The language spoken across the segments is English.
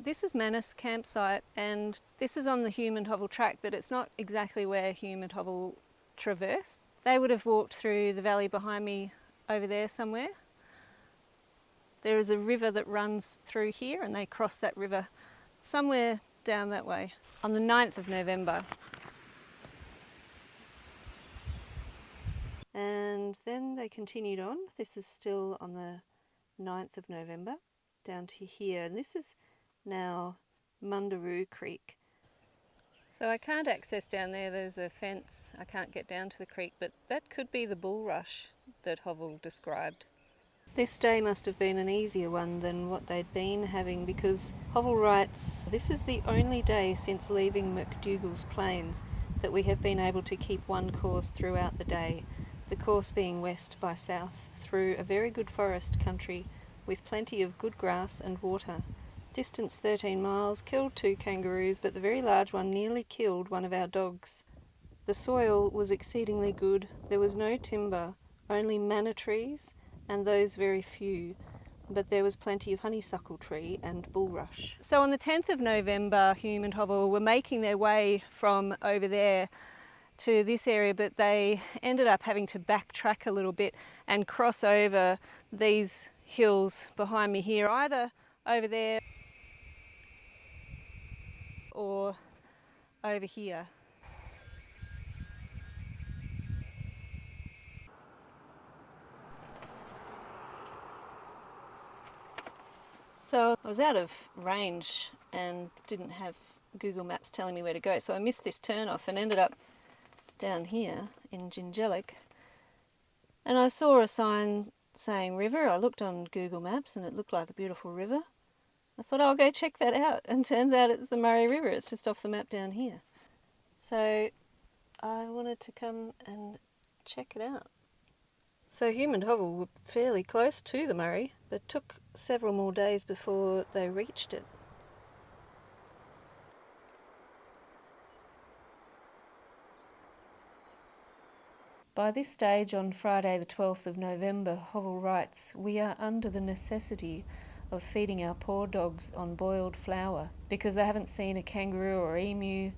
This is Manus campsite, and this is on the Hume and Hovell track, but it's not exactly where Hume and Hovell traversed. They would have walked through the valley behind me over there somewhere. There is a river that runs through here, and they cross that river somewhere down that way on the 9th of November. And then they continued on. This is still on the 9th of November down to here, and this is now Mundaroo Creek. So I can't access down there, there's a fence, I can't get down to the creek, but that could be the bulrush that Hovell described. This day must have been an easier one than what they'd been having, because Hovell writes, "This is the only day since leaving McDougall's Plains that we have been able to keep one course throughout the day, the course being west by south, through a very good forest country with plenty of good grass and water. Distance 13 miles, killed 2 kangaroos, but the very large one nearly killed one of our dogs. The soil was exceedingly good. There was no timber, only manna trees, and those very few, but there was plenty of honeysuckle tree and bulrush." So on the 10th of November, Hume and Hovell were making their way from over there to this area, but they ended up having to backtrack a little bit and cross over these hills behind me here, either over there or over here. So I was out of range and didn't have Google Maps telling me where to go, so I missed this turn off and ended up down here in Jingellic, and I saw a sign saying river. I looked on Google Maps and it looked like a beautiful river. I thought I'll go check that out, and turns out it's the Murray River. It's just off the map down here. So I wanted to come and check it out. So Hume and Hovell were fairly close to the Murray, but took several more days before they reached it. By this stage, on Friday the 12th of November, Hovell writes, "We are under the necessity of feeding our poor dogs on boiled flour because they haven't seen a kangaroo or emu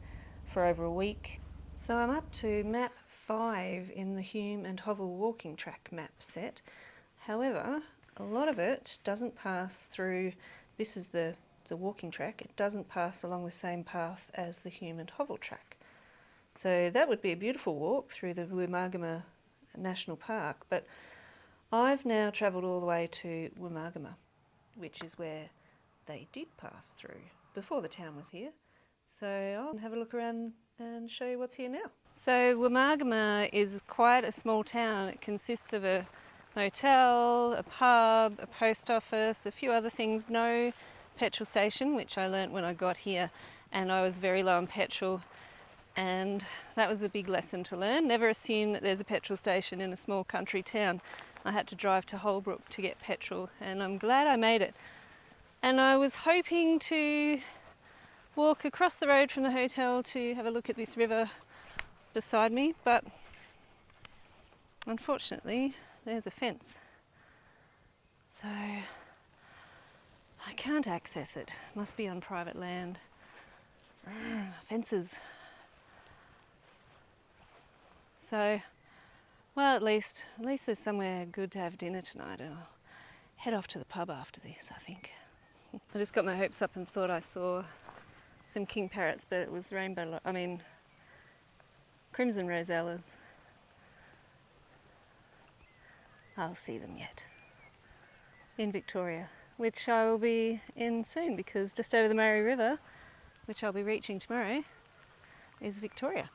for over a week." So I'm up to map 5 in the Hume and Hovell walking track map set. However, a lot of it doesn't pass through, this is the walking track, it doesn't pass along the same path as the Hume and Hovell track. So that would be a beautiful walk through the Woomargama National Park, but I've now travelled all the way to Woomargama, which is where they did pass through before the town was here. So I'll have a look around and show you what's here now. So Woomargama is quite a small town. It consists of a motel, a pub, a post office, a few other things. No petrol station, which I learnt when I got here, and I was very low on petrol, and that was a big lesson to learn. Never assume that there's a petrol station in a small country town. I had to drive to Holbrook to get petrol, and I'm glad I made it. And I was hoping to walk across the road from the hotel to have a look at this river beside me, but unfortunately there's a fence. So I can't access it. Must be on private land. Fences. So, well, at least there's somewhere good to have dinner tonight, and I'll head off to the pub after this, I think. I just got my hopes up and thought I saw some king parrots, but it was crimson rosellas. I'll see them yet. In Victoria, which I will be in soon, because just over the Murray River, which I'll be reaching tomorrow, is Victoria.